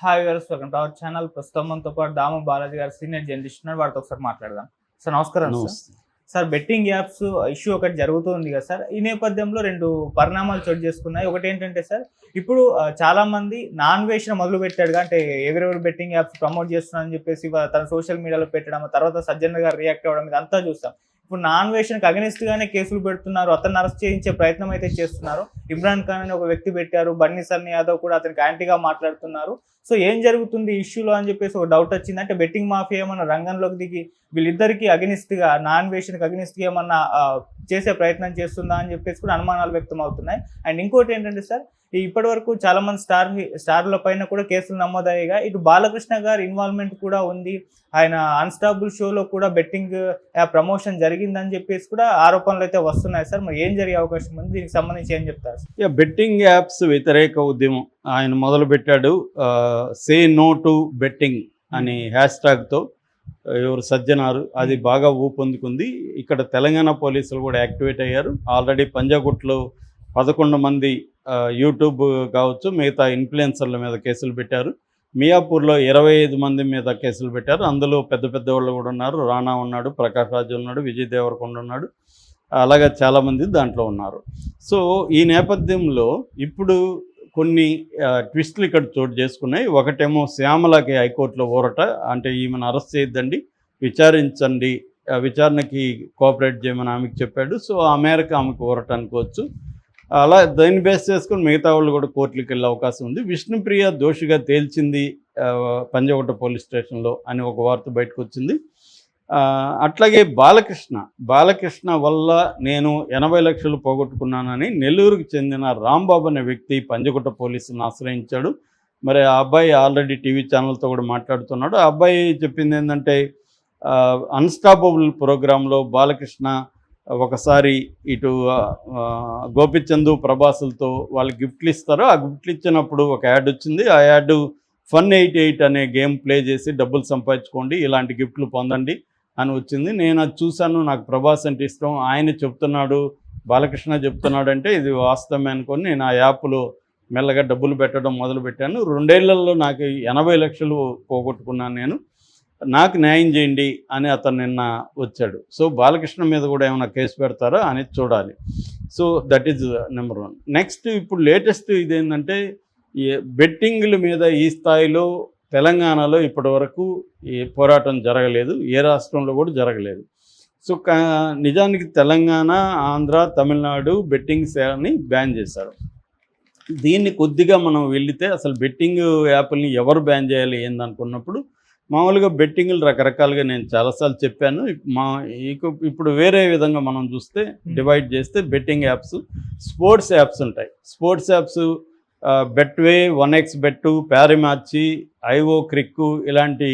Hi viewers, welcome to our channel. ప్రస్తుతం మనతో పాటు దాము బాలాజీ గారు సీనియర్ జర్నలిస్ట్ ఉన్నారు. వారితో ఒకసారి మాట్లాడదాం. సార్ నమస్కారం. సార్ బెట్టింగ్ యాప్స్ ఇష్యూ ఒకటి జరుగుతుంది కదా సార్. ఈ నేపథ్యంలో రెండు పరిణామాలు చోటు చేసుకున్నాయి. ఒకటి ఏంటంటే సార్, ఇప్పుడు చాలా మంది నాన్ వేషన్ మొదలు పెట్టాడు, అంటే ఎవరెవరు బెట్టింగ్ యాప్స్ ప్రమోట్ చేస్తున్నారని చెప్పేసి తన సోషల్ మీడియాలో పెట్టడం, తర్వాత సజ్జన్ గారు రియాక్ట్ అవ్వడం, ఇదంతా చూస్తాం. ఇప్పుడు నాన్ వేషన్కి అగెనిస్ట్ గానే కేసులు పెడుతున్నారు, అతన్ని అరెస్ట్ చేయించే ప్రయత్నం అయితే చేస్తున్నారు. ఇమ్రాన్ ఖాన్ అని ఒక వ్యక్తి పెట్టారు, బన్నీ సన్నీ యాదవ్ కూడా అతనికి యాంటీగా మాట్లాడుతున్నారు. సో ఏం జరుగుతుంది ఇష్యూలో అని చెప్పేసి ఒక డౌట్ వచ్చింది. అంటే బెట్టింగ్ మాఫియా ఏమన్నా రంగంలోకి దిగి వీళ్ళిద్దరికి అగెనిస్ట్ గా, నాన్ వేషన్కి అగెనిస్ట్ గా ఏమన్నా చేసే ప్రయత్నం చేస్తుందా అని చెప్పేసి కూడా అనుమానాలు వ్యక్తం అవుతున్నాయి. అండ్ ఇంకోటి ఏంటంటే సార్, ఇప్పటి వరకు చాలా మంది స్టార్ల పైన కూడా కేసులు నమోదయ్యాయి. ఇటు బాలకృష్ణ గారి ఇన్వాల్వ్మెంట్ కూడా ఉంది. ఆయన అన్స్టాపుల్ షోలో కూడా బెట్టింగ్ ప్రమోషన్ జరిగిందని చెప్పేసి కూడా ఆరోపణలు అయితే వస్తున్నాయి సార్. మరి ఏం జరిగే అవకాశం ఉంది? దీనికి సంబంధించి ఏం చెప్తారు? బెట్టింగ్ యాప్స్ వ్యతిరేక ఉద్యమం ఆయన మొదలు పెట్టాడు. సే నో టు బెట్టింగ్ అని హ్యాష్ట్యాగ్తో ఎవరు సజ్జనారు, అది బాగా ఊపందుకుంది. ఇక్కడ తెలంగాణ పోలీసులు కూడా యాక్టివేట్ అయ్యారు. ఆల్రెడీ పంజాగుట్లో 11 మంది యూట్యూబ్ కావచ్చు మిగతా ఇన్ఫ్లుయెన్సర్ల మీద కేసులు పెట్టారు. మియాపూర్లో 25 మంది మీద కేసులు పెట్టారు. అందులో పెద్ద పెద్ద వాళ్ళు కూడా ఉన్నారు. రాణా ఉన్నాడు, ప్రకాష్ రాజు ఉన్నాడు, విజయ్ దేవరకొండ ఉన్నాడు, అలాగే చాలామంది దాంట్లో ఉన్నారు. సో ఈ నేపథ్యంలో ఇప్పుడు కొన్ని ట్విస్టులు ఇక్కడ చోటు చేసుకున్నాయి. ఒకటేమో శ్యామలకి హైకోర్టులో ఊరట, అంటే ఈమెను అరెస్ట్ చేయొద్దండి, విచారించండి, విచారణకి కోఆపరేట్ చేయమని ఆమెకు చెప్పాడు. సో ఆ మేరకు ఆమెకు ఊరట అనుకోవచ్చు. అలా దాన్ని బేస్ చేసుకుని మిగతా వాళ్ళు కూడా కోర్టులకు వెళ్ళే అవకాశం ఉంది. విష్ణుప్రియ దోషిగా తేల్చింది పంజాగుట్ట పోలీస్ స్టేషన్లో అని ఒక వార్త బయటకు వచ్చింది. అట్లాగే బాలకృష్ణ వల్ల నేను 80 లక్షలు పోగొట్టుకున్నానని నెల్లూరుకు చెందిన రాంబాబు అనే వ్యక్తి పంజాగుట్ట పోలీసులను ఆశ్రయించాడు. మరి ఆ అబ్బాయి ఆల్రెడీ టీవీ ఛానల్తో కూడా మాట్లాడుతున్నాడు. ఆ అబ్బాయి చెప్పింది ఏంటంటే, అన్స్టాపబుల్ ప్రోగ్రాంలో బాలకృష్ణ ఒకసారి ఇటు గోపిచందు ప్రభాసులతో వాళ్ళు గిఫ్ట్లు ఇస్తారు. ఆ గిఫ్ట్లు ఇచ్చినప్పుడు ఒక యాడ్ వచ్చింది. ఆ యాడ్ Fun88 అనే గేమ్ ప్లే చేసి డబ్బులు సంపాదించుకోండి, ఇలాంటి గిఫ్ట్లు పొందండి అని వచ్చింది. నేను అది చూశాను, నాకు ప్రభాస్ అంటే ఇష్టం, ఆయన చెప్తున్నాడు, బాలకృష్ణ చెప్తున్నాడు అంటే ఇది వాస్తవమే అనుకొని నేను ఆ యాప్లో మెల్లగా డబ్బులు పెట్టడం మొదలుపెట్టాను. 2 ఏళ్లలో నాకు 80 లక్షలు పోగొట్టుకున్నాను నేను, నాకు న్యాయం చేయండి అని అతను నిన్న వచ్చాడు. సో బాలకృష్ణ మీద కూడా ఏమైనా కేసు పెడతారా అనేది చూడాలి. So that is number 1. Next ఇప్పుడు లేటెస్ట్ ఇదేంటంటే, ఈ బెట్టింగ్ల మీద ఈ స్థాయిలో తెలంగాణలో ఇప్పటి వరకు ఈ పోరాటం జరగలేదు, ఏ రాష్ట్రంలో కూడా జరగలేదు. సో నిజానికి తెలంగాణ, ఆంధ్ర, తమిళనాడు బెట్టింగ్ సేవని బ్యాన్ చేశారు. దీన్ని కొద్దిగా మనం వెళితే అసలు బెట్టింగ్ యాప్ని ఎవరు బ్యాన్ చేయాలి ఏందనుకున్నప్పుడు, మామూలుగా బెట్టింగ్లు రకరకాలుగా నేను చాలాసార్లు చెప్పాను. ఇప్పుడు వేరే విధంగా మనం చూస్తే డివైడ్ చేస్తే బెట్టింగ్ యాప్స్, స్పోర్ట్స్ యాప్స్ ఉంటాయి. స్పోర్ట్స్ యాప్స్ బెట్వే, 1x బెట్టు, ప్యారిమార్చి, ఐఓ క్రిక్ ఇలాంటి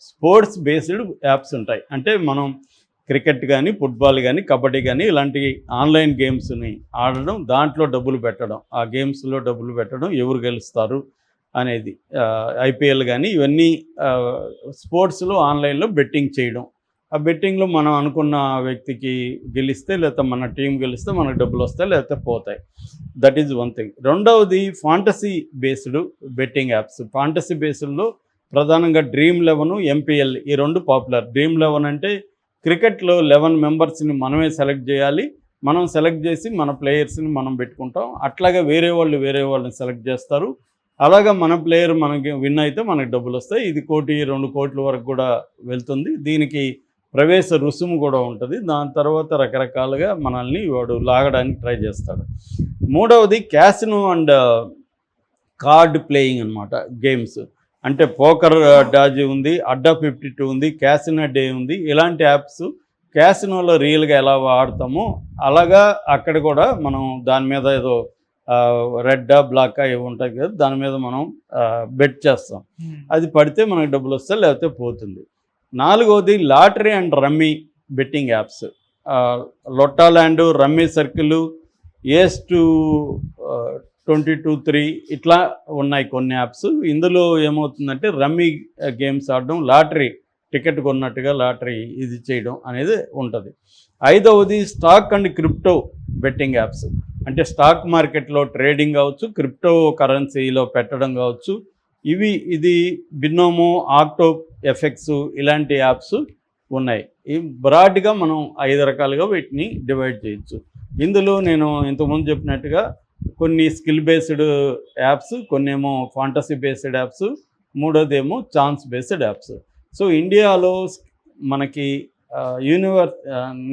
స్పోర్ట్స్ బేస్డ్ యాప్స్ ఉంటాయి. అంటే మనం క్రికెట్ కానీ, ఫుట్బాల్ కానీ, కబడ్డీ కానీ ఇలాంటి ఆన్లైన్ గేమ్స్ని ఆడడం, దాంట్లో డబ్బులు పెట్టడం, ఆ గేమ్స్లో డబ్బులు పెట్టడం, ఎవరు గెలుస్తారు అనేది, ఐపీఎల్ కానీ ఇవన్నీ స్పోర్ట్స్లో ఆన్లైన్లో బెట్టింగ్ చేయడం. ఆ బెట్టింగ్లో మనం అనుకున్న వ్యక్తికి గెలిస్తే, లేకపోతే మన టీం గెలిస్తే మనకు డబ్బులు వస్తాయి, లేకపోతే పోతాయి. That is one thing. రెండవది fantasy based betting apps. Fantasy బేస్డ్లో ప్రధానంగా Dream11, MPL ఈ 2 పాపులర్. Dream11 అంటే క్రికెట్లో 11 మెంబర్స్ని మనమే సెలెక్ట్ చేయాలి, మనం సెలెక్ట్ చేసి మన ప్లేయర్స్ని మనం పెట్టుకుంటాం. అట్లాగే వేరే వాళ్ళని సెలెక్ట్ చేస్తారు. అలాగా మన ప్లేయర్ మనకి విన్ అయితే మనకి డబ్బులు వస్తాయి. ఇది 1 కోటి 2 కోట్ల వరకు కూడా వెళ్తుంది. దీనికి ప్రవేశ రుసుము కూడా ఉంటుంది. దాని తర్వాత రకరకాలుగా మనల్ని వాడు లాగడానికి ట్రై చేస్తాడు. మూడవది క్యాసినో అండ్ కార్డ్ ప్లేయింగ్ అనమాట, గేమ్స్. అంటే పోకర్ డాజీ ఉంది, అడ్డా 52 ఉంది, క్యాసినో డే ఉంది. ఇలాంటి యాప్స్ క్యాసినోలో రియల్గా ఎలా ఆడతామో అలాగా అక్కడ కూడా మనం దాని మీద ఏదో రెడ్డా బ్లాకా ఇవి ఉంటాయి కదా, దాని మీద మనం బెట్ చేస్తాం. అది పడితే మనకు డబ్బులు వస్తాయి, లేకపోతే పోతుంది. నాలుగవది lottery and rummy betting apps. Lottoland, rummy circle, ace 22-3 ఇట్లా ఉన్నాయి కొన్ని యాప్స్. ఇందులో ఏమవుతుందంటే రమ్మీ గేమ్స్ ఆడడం, లాటరీ టికెట్ కొన్నట్టుగా లాటరీ ఇది చేయడం అనేది ఉంటుంది. ఐదవది stock and crypto betting apps. అంటే స్టాక్ మార్కెట్లో ట్రేడింగ్ కావచ్చు, క్రిప్టో కరెన్సీలో పెట్టడం కావచ్చు, ఇది బినోమో, ఆక్టో ఎఫెక్ట్స్ ఇలాంటి యాప్స్ ఉన్నాయి. ఈ బ్రాడ్గా మనం 5 రకాలుగా వీటిని డివైడ్ చేయొచ్చు. ఇందులో నేను ఇంతకుముందు చెప్పినట్టుగా కొన్ని స్కిల్ బేస్డ్ యాప్స్, కొన్ని ఏమో ఫాంటసీ బేస్డ్ యాప్స్, మూడోదేమో ఛాన్స్ బేస్డ్ యాప్స్. సో ఇండియాలో మనకి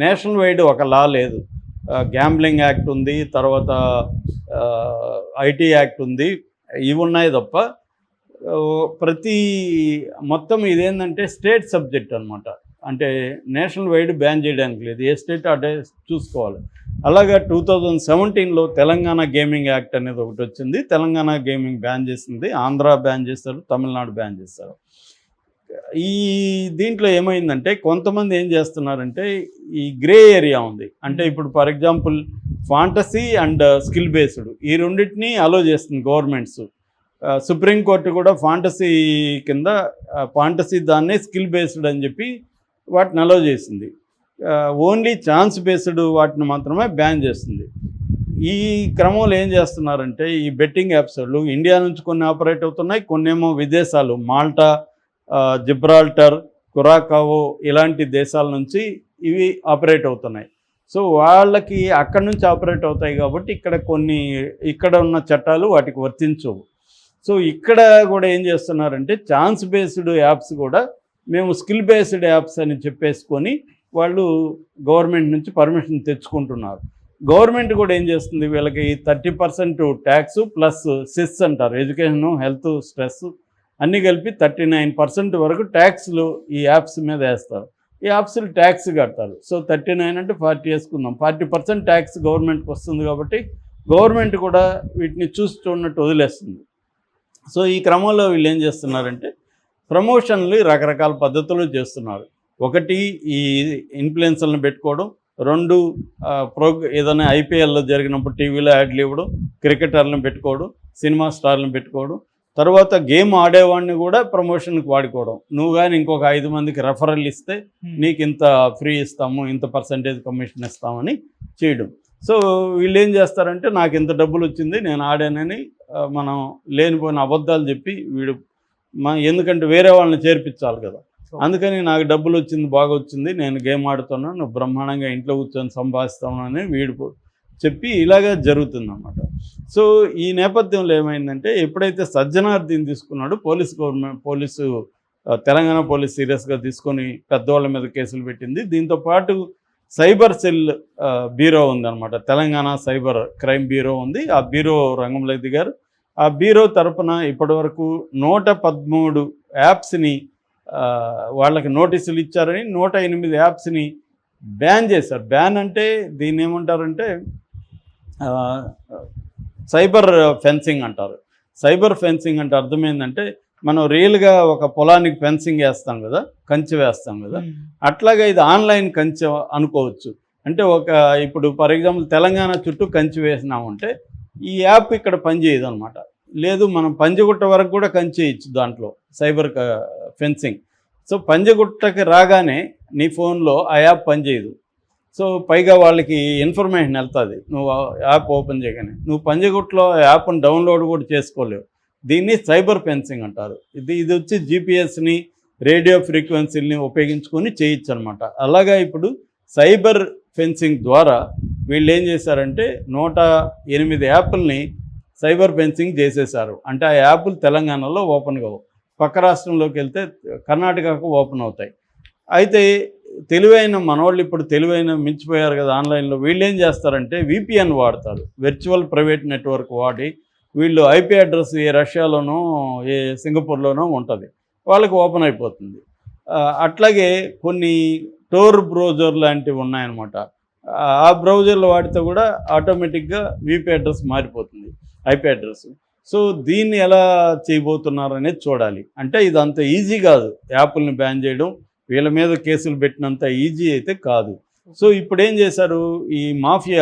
నేషనల్ వైడ్ ఒక లా లేదు. గ్యాంబ్లింగ్ యాక్ట్ ఉంది, తర్వాత ఐటీ యాక్ట్ ఉంది, ఇవి ఉన్నాయి తప్ప మొత్తం ఇదేంటంటే స్టేట్ సబ్జెక్ట్ అనమాట. అంటే నేషనల్ వైడ్ బ్యాన్ చేయడానికి లేదు, ఏ స్టేట్ అదే చూసుకోవాలి. అలాగా 2017లో తెలంగాణ గేమింగ్ యాక్ట్ అనేది ఒకటి వచ్చింది. తెలంగాణ గేమింగ్ బ్యాన్ చేసింది, ఆంధ్ర బ్యాన్ చేస్తారు, తమిళనాడు బ్యాన్ చేస్తారు. ఈ దీంట్లో ఏమైందంటే కొంతమంది ఏం చేస్తున్నారంటే ఈ గ్రే ఏరియా ఉంది. అంటే ఇప్పుడు for example fantasy and skill based ఈ రెండింటినీ అలో చేస్తుంది గవర్నమెంట్స్. సుప్రీంకోర్టు కూడా ఫాంటసీ కింద ఫాంటసీ దాన్నే స్కిల్ బేస్డ్ అని చెప్పి వాటిని అలో చేసింది. ఓన్లీ ఛాన్స్ బేస్డ్ వాటిని మాత్రమే బ్యాన్ చేస్తుంది. ఈ క్రమంలో ఏం చేస్తున్నారంటే ఈ బెట్టింగ్ యాప్స్ ఇండియా నుంచి కొన్ని ఆపరేట్ అవుతున్నాయి, కొన్నేమో విదేశాలు మాల్టా, జిబ్రాల్టర్, కురాకావో ఇలాంటి దేశాల నుంచి ఇవి ఆపరేట్ అవుతున్నాయి. సో వాళ్ళకి అక్కడి నుంచి ఆపరేట్ అవుతాయి కాబట్టి ఇక్కడ ఉన్న చట్టాలు వాటికి వర్తించవు. సో ఇక్కడ కూడా ఏం చేస్తున్నారంటే ఛాన్స్ బేస్డ్ యాప్స్ కూడా మేము స్కిల్ బేస్డ్ యాప్స్ అని చెప్పేసుకొని వాళ్ళు గవర్నమెంట్ నుంచి పర్మిషన్ తెచ్చుకుంటున్నారు. గవర్నమెంట్ కూడా ఏం చేస్తుంది, వీళ్ళకి 30% ట్యాక్స్ ప్లస్ సెస్ అంటారు, ఎడ్యుకేషను, హెల్త్, స్ట్రెస్ అన్నీ కలిపి 39% వరకు ట్యాక్స్లు ఈ యాప్స్ మీద వేస్తారు. ఈ యాప్స్లు ట్యాక్స్ కడతారు. సో 39 అంటే 40 వేసుకుందాం, 40% ట్యాక్స్ గవర్నమెంట్కి వస్తుంది. కాబట్టి గవర్నమెంట్ కూడా వీటిని చూస్తున్నట్టు వదిలేస్తుంది. సో ఈ క్రమంలో వీళ్ళు ఏం చేస్తున్నారంటే ప్రమోషన్లు రకరకాల పద్ధతులు చేస్తున్నారు. ఒకటి ఈ ఇన్ఫ్లుయెన్సర్లను పెట్టుకోవడం, 2 ఏదైనా ఐపీఎల్లో జరిగినప్పుడు టీవీలో యాడ్లు ఇవ్వడం, క్రికెటర్లను పెట్టుకోవడం, సినిమా స్టార్లను పెట్టుకోవడం, తర్వాత గేమ్ ఆడేవాడిని కూడా ప్రమోషన్కి వాడుకోవడం. నువ్వు కానీ ఇంకొక 5 మందికి రెఫరల్ ఇస్తే నీకు ఇంత ఫ్రీ ఇస్తాము, ఇంత పర్సంటేజ్ కమిషన్ ఇస్తామని చేయడం. సో వీళ్ళు ఏం చేస్తారంటే నాకు ఇంత డబ్బులు వచ్చింది, నేను ఆడానని మనం లేనిపోయిన అబద్ధాలు చెప్పి ఎందుకంటే వేరే వాళ్ళని చేర్పించాలి కదా, అందుకని నాకు డబ్బులు వచ్చింది, బాగా వచ్చింది, నేను గేమ్ ఆడుతున్నాను, నువ్వు బ్రహ్మాండంగా ఇంట్లో కూర్చొని సంపాదిస్తామని వీడు చెప్పి ఇలాగా జరుగుతుందన్నమాట. సో ఈ నేపథ్యంలో ఏమైందంటే ఎప్పుడైతే సజ్జనార్ దీన్ని తీసుకున్నాడో తెలంగాణ పోలీస్ సీరియస్గా తీసుకొని పెద్దవాళ్ళ మీద కేసులు పెట్టింది. దీంతోపాటు సైబర్ సెల్ బ్యూరో ఉందన్నమాట, తెలంగాణ సైబర్ క్రైమ్ బ్యూరో ఉంది. ఆ బ్యూరో రంగంలో దిగారు. ఆ బ్యూరో తరపున ఇప్పటివరకు 113 యాప్స్ని వాళ్ళకి నోటీసులు ఇచ్చారని 108 యాప్స్ని బ్యాన్ చేశారు. బ్యాన్ అంటే దీన్ని ఏమంటారంటే సైబర్ ఫెన్సింగ్ అంటారు. సైబర్ ఫెన్సింగ్ అంటే అర్థమైందంటే మనం రియల్గా ఒక పొలానికి ఫెన్సింగ్ వేస్తాం కదా, కంచె వేస్తాం కదా, అట్లాగా ఇది ఆన్లైన్ కంచె అనుకోవచ్చు. అంటే ఇప్పుడు ఫర్ ఎగ్జాంపుల్ తెలంగాణ చుట్టూ కంచె వేసినామంటే ఈ యాప్ ఇక్కడ పనిచేయదు అనమాట. లేదు మనం పంజగుట్ట వరకు కూడా కంచేయచ్చు దాంట్లో సైబర్ ఫెన్సింగ్. సో పంజగుట్టకి రాగానే నీ ఫోన్లో ఆ యాప్ పనిచేయదు. సో పైగా వాళ్ళకి ఇన్ఫర్మేషన్ వెళ్తుంది నువ్వు యాప్ ఓపెన్ చేయగానే. నువ్వు పంజగుట్టలో యాప్ని డౌన్లోడ్ కూడా చేసుకోలేవు. దీన్ని సైబర్ ఫెన్సింగ్ అంటారు. ఇది వచ్చి జీపీఎస్ని, రేడియో ఫ్రీక్వెన్సీని ఉపయోగించుకొని చేయొచ్చు అనమాట. అలాగా ఇప్పుడు సైబర్ ఫెన్సింగ్ ద్వారా వీళ్ళు ఏం చేశారంటే 108 యాప్ల్ని సైబర్ ఫెన్సింగ్ చేసేశారు. అంటే ఆ యాప్లు తెలంగాణలో ఓపెన్ కావు, పక్క రాష్ట్రంలోకి వెళ్తే కర్ణాటకకు ఓపెన్ అవుతాయి. అయితే తెలివైన మనోళ్ళు ఇప్పుడు మించిపోయారు కదా ఆన్లైన్లో. వీళ్ళు ఏం చేస్తారంటే విపిఎన్ వాడతారు, వర్చువల్ ప్రైవేట్ నెట్వర్క్ వాడి. వీళ్ళు ఐపీ అడ్రస్ ఏ రష్యాలోనో ఏ సింగపూర్లోనో ఉంటుంది, వాళ్ళకి ఓపెన్ అయిపోతుంది. అట్లాగే కొన్ని టోర్ బ్రౌజర్ లాంటివి ఉన్నాయన్నమాట. ఆ బ్రౌజర్లు వాడితే కూడా ఆటోమేటిక్గా విపి అడ్రస్ మారిపోతుంది, ఐపీ అడ్రస్. సో దీన్ని ఎలా చేయబోతున్నారు అనేది చూడాలి. అంటే ఇది అంత ఈజీ కాదు, యాప్ల్ని బ్యాన్ చేయడం వీళ్ళ మీద కేసులు పెట్టినంత ఈజీ అయితే కాదు. సో ఇప్పుడు ఏం చేశారు, ఈ మాఫియా